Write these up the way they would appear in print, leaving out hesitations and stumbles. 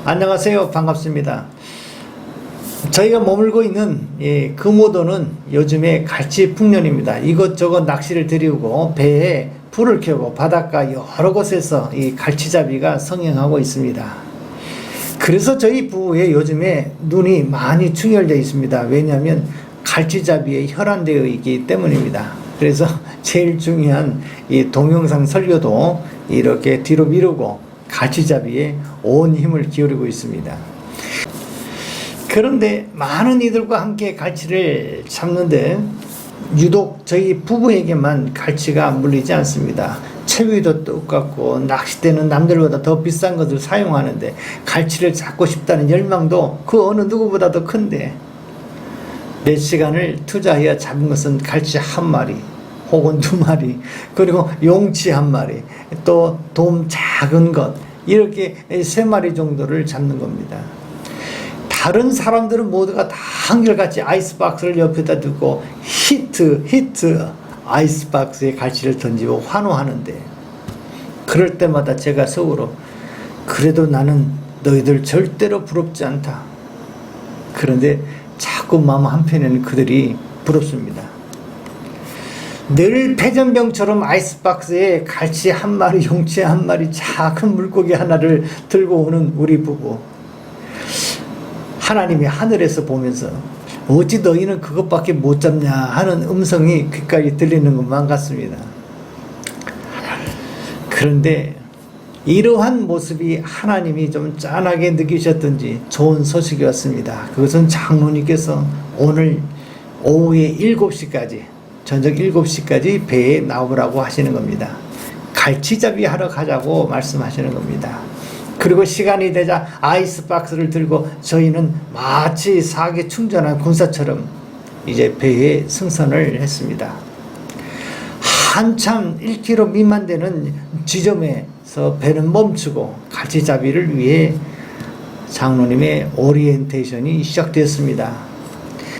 안녕하세요. 반갑습니다. 저희가 머물고 있는 금오도는 요즘에 갈치 풍년입니다. 이것저것 낚시를 들이우고 배에 불을 켜고 바닷가 여러 곳에서 이 갈치잡이가 성행하고 있습니다. 그래서 저희 부부에 요즘에 눈이 많이 충혈되어 있습니다. 왜냐하면 갈치잡이에 혈안되어 있기 때문입니다. 그래서 제일 중요한 이 동영상 설교도 이렇게 뒤로 미루고 갈치잡이에 온 힘을 기울이고 있습니다. 그런데 많은 이들과 함께 갈치를 잡는데 유독 저희 부부에게만 갈치가 물리지 않습니다. 채비도 똑같고 낚싯대는 남들보다 더 비싼 것을 사용하는데 갈치를 잡고 싶다는 열망도 그 어느 누구보다도 큰데 몇 시간을 투자하여 잡은 것은 갈치 한 마리 혹은 두 마리, 그리고 용치 한 마리, 또 돔 작은 것, 이렇게 세 마리 정도를 잡는 겁니다. 다른 사람들은 모두가 다 한결같이 아이스박스를 옆에다 두고 히트 아이스박스에 갈치를 던지고 환호하는데, 그럴 때마다 제가 속으로 그래도 나는 너희들 절대로 부럽지 않다. 그런데 자꾸 마음 한편에는 그들이 부럽습니다. 늘 패전병처럼 아이스박스에 갈치 한 마리, 용치 한 마리, 작은 물고기 하나를 들고 오는 우리 부부. 하나님이 하늘에서 보면서 어찌 너희는 그것밖에 못 잡냐 하는 음성이 귓가에 들리는 것만 같습니다. 그런데 이러한 모습이 하나님이 좀 짠하게 느끼셨던지 좋은 소식이 왔습니다. 그것은 장로님께서 오늘 오후에 7시까지 저녁 7시까지 배에 나오라고 하시는 겁니다. 갈치잡이 하러 가자고 말씀하시는 겁니다. 그리고 시간이 되자 아이스박스를 들고 저희는 마치 사기 충전한 군사처럼 이제 배에 승선을 했습니다. 한참 1km 미만 되는 지점에서 배는 멈추고 갈치잡이를 위해 장로님의 오리엔테이션이 시작되었습니다.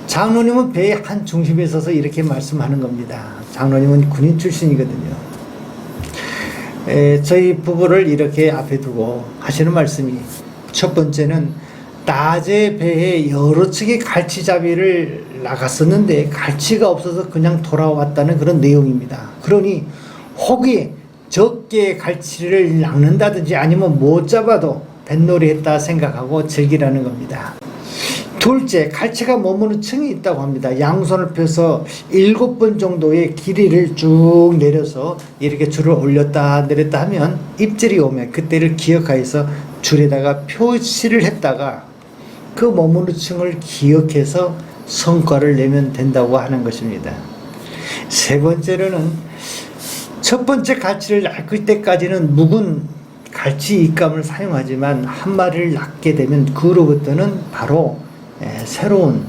장로님은 배의 한 중심에 서서 이렇게 말씀하는 겁니다. 장로님은 군인 출신이거든요. 저희 부부를 이렇게 앞에 두고 하시는 말씀이, 첫 번째는 낮에 배에 여러 척의 갈치잡이를 나갔었는데 갈치가 없어서 그냥 돌아왔다는 그런 내용입니다. 그러니 혹이 적게 갈치를 낚는다든지 아니면 못 잡아도 뱃놀이 했다 생각하고 즐기라는 겁니다. 둘째, 갈치가 머무는 층이 있다고 합니다. 양손을 펴서 7번 정도의 길이를 쭉 내려서 이렇게 줄을 올렸다 내렸다 하면 입질이 오면 그때를 기억하여서 줄에다가 표시를 했다가 그 머무는 층을 기억해서 성과를 내면 된다고 하는 것입니다. 세 번째로는 첫 번째 갈치를 낚을 때까지는 묵은 갈치 입감을 사용하지만 한 마리를 낚게 되면 그로부터는 바로 새로운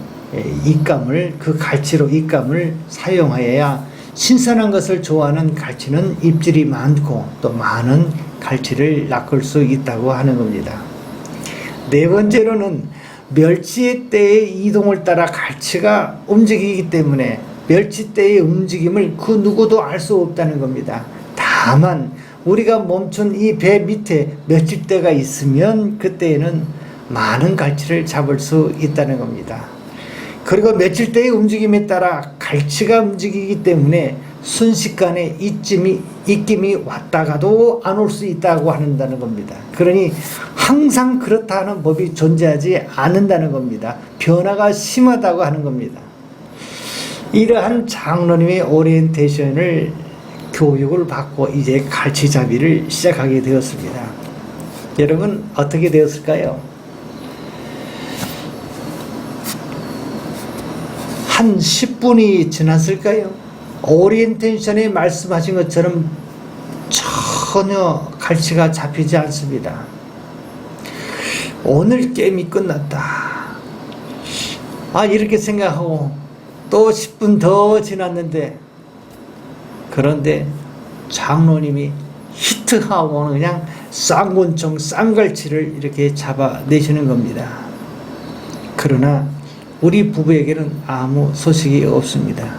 입감을, 그 갈치로 입감을 사용하여야 신선한 것을 좋아하는 갈치는 입질이 많고 또 많은 갈치를 낚을 수 있다고 하는 겁니다. 네 번째로는 멸치의 때의 이동을 따라 갈치가 움직이기 때문에 멸치대의 움직임을 그 누구도 알 수 없다는 겁니다. 다만 우리가 멈춘 이 배 밑에 멸치대가 있으면 그때에는 많은 갈치를 잡을 수 있다는 겁니다. 그리고 멸치대의 움직임에 따라 갈치가 움직이기 때문에 순식간에 입김이 왔다가도 안 올 수 있다고 한다는 겁니다. 그러니 항상 그렇다는 법이 존재하지 않는다는 겁니다. 변화가 심하다고 하는 겁니다. 이러한 장로님의 오리엔테이션을 교육을 받고 이제 갈치잡이를 시작하게 되었습니다. 여러분 어떻게 되었을까요? 한 10분이 지났을까요? 오리엔테이션에 말씀하신 것처럼 전혀 갈치가 잡히지 않습니다. 오늘 게임이 끝났다. 이렇게 생각하고 또 10분 더 지났는데, 그런데 장로님이 히트하고는 그냥 쌍권총 쌍갈치를 이렇게 잡아내시는 겁니다. 그러나 우리 부부에게는 아무 소식이 없습니다.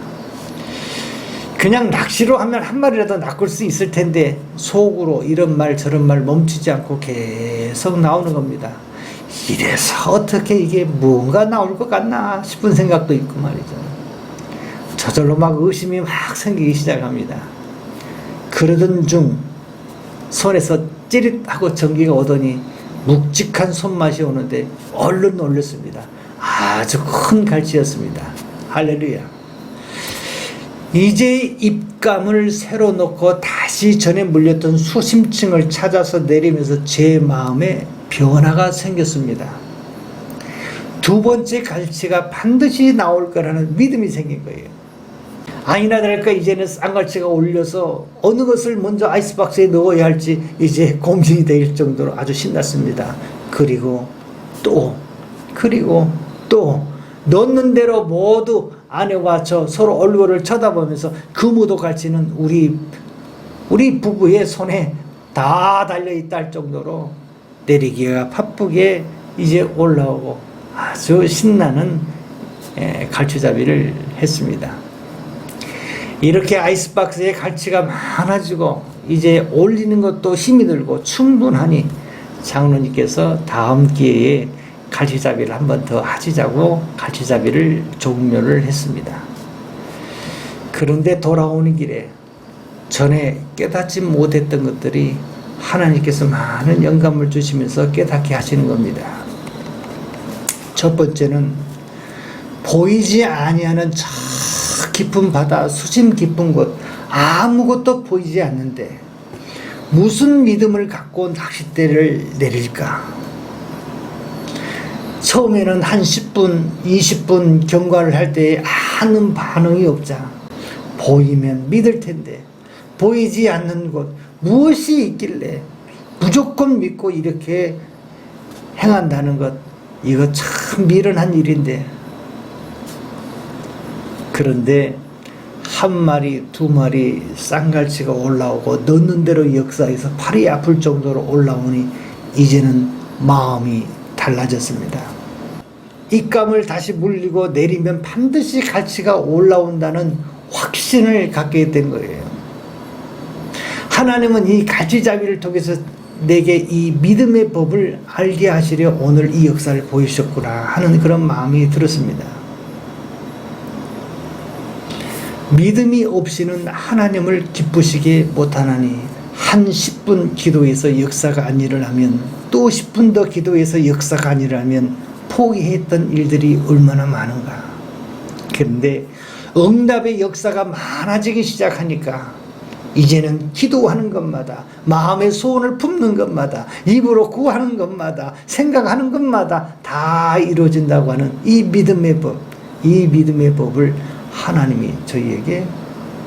그냥 낚시로 하면 한 마리라도 낚을 수 있을 텐데 속으로 이런 말 저런 말 멈추지 않고 계속 나오는 겁니다. 이래서 어떻게 이게 뭔가 나올 것 같나 싶은 생각도 있고 말이죠. 저절로 막 의심이 막 생기기 시작합니다. 그러던 중 손에서 찌릿하고 전기가 오더니 묵직한 손맛이 오는데 얼른 올렸습니다. 아주 큰 갈치였습니다. 할렐루야. 이제 입감을 새로 놓고 다시 전에 물렸던 수심층을 찾아서 내리면서 제 마음에 변화가 생겼습니다. 두 번째 갈치가 반드시 나올 거라는 믿음이 생긴 거예요. 아니나 다를까 이제는 쌍갈치가 올려서 어느 것을 먼저 아이스박스에 넣어야 할지 이제 고민이 될 정도로 아주 신났습니다. 그리고 또 넣는 대로 모두 아내와 저 서로 얼굴을 쳐다보면서 금오도 갈치는 우리 부부의 손에 다 달려있다 할 정도로 내리기가 바쁘게 이제 올라오고 아주 신나는 갈치잡이를 했습니다. 이렇게 아이스박스에 갈치가 많아지고 이제 올리는 것도 힘이 들고 충분하니 장로님께서 다음 기회에 갈치잡이를 한 번 더 하시자고 갈치잡이를 종료를 했습니다. 그런데 돌아오는 길에 전에 깨닫지 못했던 것들이 하나님께서 많은 영감을 주시면서 깨닫게 하시는 겁니다. 첫 번째는 보이지 아니하는 저 깊은 바다, 수심 깊은 곳, 아무것도 보이지 않는데 무슨 믿음을 갖고 낚싯대를 내릴까? 처음에는 한 10분, 20분 경과를 할 때 아무 반응이 없자 보이면 믿을 텐데 보이지 않는 곳 무엇이 있길래 무조건 믿고 이렇게 행한다는 것, 이거 참 미련한 일인데. 그런데 한 마리, 두 마리 쌍갈치가 올라오고 넣는 대로 역사에서 팔이 아플 정도로 올라오니 이제는 마음이 달라졌습니다. 입감을 다시 물리고 내리면 반드시 갈치가 올라온다는 확신을 갖게 된 거예요. 하나님은 이 갈치잡이를 통해서 내게 이 믿음의 법을 알게 하시려 오늘 이 역사를 보이셨구나 하는 그런 마음이 들었습니다. 믿음이 없이는 하나님을 기쁘시게 못하나니 한 10분 기도해서 역사가 안 일어나면 또 10분 더 기도해서 역사가 안 일어나면 포기했던 일들이 얼마나 많은가. 그런데 응답의 역사가 많아지기 시작하니까 이제는 기도하는 것마다, 마음의 소원을 품는 것마다, 입으로 구하는 것마다, 생각하는 것마다 다 이루어진다고 하는 이 믿음의 법, 이 믿음의 법을 하나님이 저희에게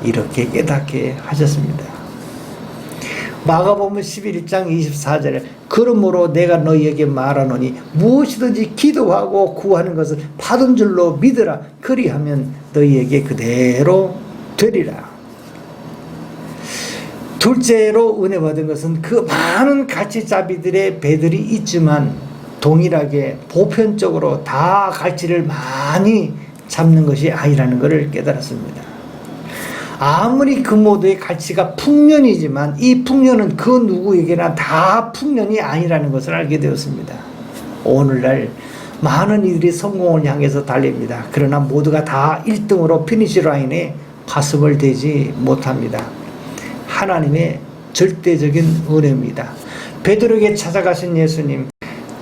이렇게 깨닫게 하셨습니다. 마가복음 11장 24절에 그러므로 내가 너희에게 말하노니 무엇이든지 기도하고 구하는 것을 받은 줄로 믿으라. 그리하면 너희에게 그대로 되리라. 둘째로 은혜 받은 것은 그 많은 갈치잡이들의 배들이 있지만 동일하게 보편적으로 다 갈치를 많이 잡는 것이 아니라는 것을 깨달았습니다. 아무리 금오도의 갈치가 풍년이지만 이 풍년은 그 누구에게나 다 풍년이 아니라는 것을 알게 되었습니다. 오늘날 많은 이들이 성공을 향해서 달립니다. 그러나 모두가 다 1등으로 피니시 라인에 가슴을 대지 못합니다. 하나님의 절대적인 은혜입니다. 베드로에게 찾아가신 예수님,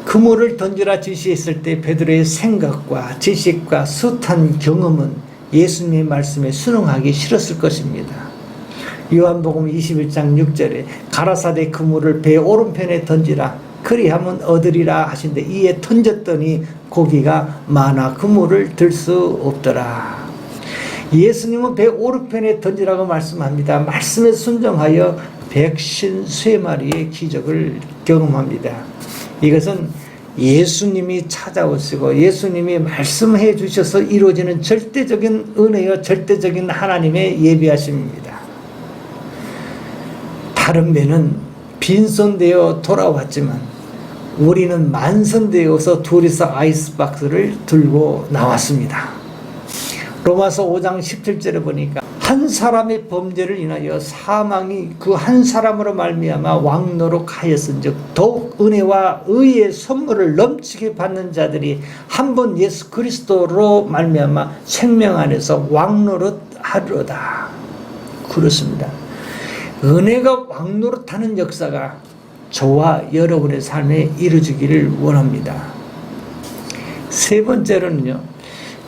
그물을 던지라 지시했을 때 베드로의 생각과 지식과 숱한 경험은 예수님의 말씀에 순응하기 싫었을 것입니다. 요한복음 21장 6절에 가라사대 그물을 배 오른편에 던지라 그리하면 얻으리라 하신데 이에 던졌더니 고기가 많아 그물을 들 수 없더라. 예수님은 배 오른편에 던지라고 말씀합니다. 말씀에 순종하여 153마리의 기적을 경험합니다. 이것은 예수님이 찾아오시고 예수님이 말씀해 주셔서 이루어지는 절대적인 은혜와 절대적인 하나님의 예비하심입니다. 다른 배는 빈손되어 돌아왔지만 우리는 만선되어서 둘이서 아이스박스를 들고 나왔습니다. 로마서 5장 17절에 보니까 한 사람의 범죄를 인하여 사망이 그 한 사람으로 말미암아 왕노록 하였은즉 더욱 은혜와 의의 선물을 넘치게 받는 자들이 한 번 예수 그리스도로 말미암아 생명 안에서 왕노릇 하리로다. 그렇습니다. 은혜가 왕노릇하는 역사가 저와 여러분의 삶에 이루어지기를 원합니다. 세 번째로는요,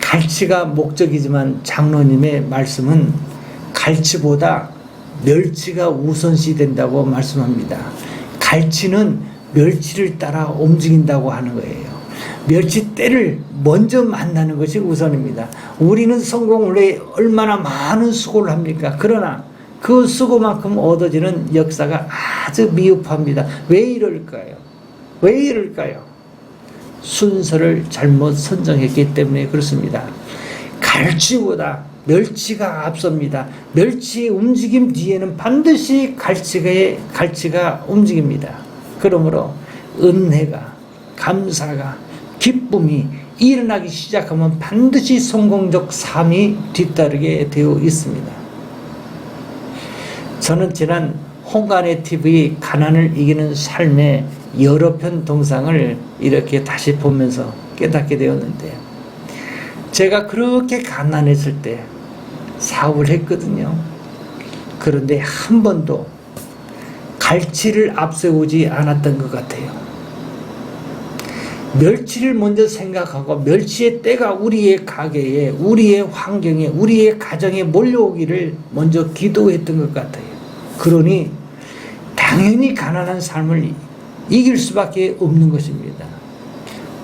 갈치가 목적이지만 장로님의 말씀은 갈치보다 멸치가 우선시 된다고 말씀합니다. 갈치는 멸치를 따라 움직인다고 하는 거예요. 멸치떼를 먼저 만나는 것이 우선입니다. 우리는 성공을 위해 얼마나 많은 수고를 합니까? 그러나 그 수고만큼 얻어지는 역사가 아주 미흡합니다. 왜 이럴까요? 왜 이럴까요? 순서를 잘못 선정했기 때문에 그렇습니다. 갈치보다 멸치가 앞섭니다. 멸치의 움직임 뒤에는 반드시 갈치가 움직입니다. 그러므로 은혜가, 감사가, 기쁨이 일어나기 시작하면 반드시 성공적 삶이 뒤따르게 되어 있습니다. 저는 지난 홍간의 TV 가난을 이기는 삶의 여러 편 동상을 이렇게 다시 보면서 깨닫게 되었는데, 제가 그렇게 가난했을 때 사업을 했거든요. 그런데 한 번도 갈치를 앞세우지 않았던 것 같아요. 멸치를 먼저 생각하고 멸치의 때가 우리의 가게에, 우리의 환경에, 우리의 가정에 몰려오기를 먼저 기도했던 것 같아요. 그러니 당연히 가난한 삶을 이길 수밖에 없는 것입니다.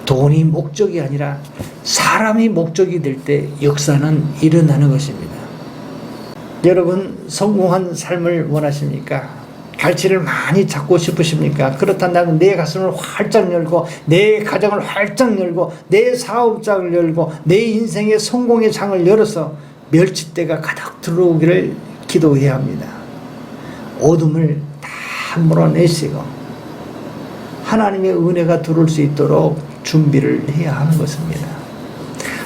돈이 목적이 아니라 사람이 목적이 될 때 역사는 일어나는 것입니다. 여러분, 성공한 삶을 원하십니까? 갈치를 많이 잡고 싶으십니까? 그렇다면 내 가슴을 활짝 열고, 내 가정을 활짝 열고, 내 사업장을 열고, 내 인생의 성공의 장을 열어서 멸치떼가 가득 들어오기를 기도해야 합니다. 어둠을 다 몰아내시고 하나님의 은혜가 들어올 수 있도록 준비를 해야 하는 것입니다.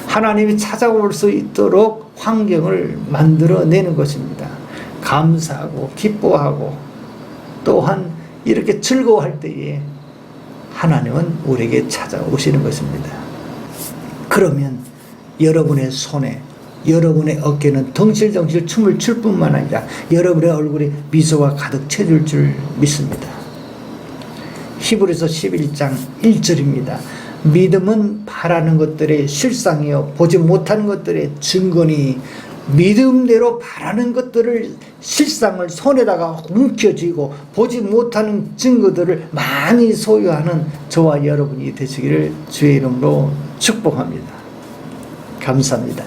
하나님이 찾아올 수 있도록 환경을 만들어내는 것입니다. 감사하고 기뻐하고 또한 이렇게 즐거워할 때에 하나님은 우리에게 찾아오시는 것입니다. 그러면 여러분의 손에, 여러분의 어깨는 덩실덩실 춤을 출 뿐만 아니라 여러분의 얼굴에 미소가 가득 채줄 줄 믿습니다. 히브리서 11장 1절입니다. 믿음은 바라는 것들의 실상이요 보지 못하는 것들의 증거니, 믿음대로 바라는 것들을, 실상을 손에다가 움켜쥐고 보지 못하는 증거들을 많이 소유하는 저와 여러분이 되시기를 주의 이름으로 축복합니다. 감사합니다.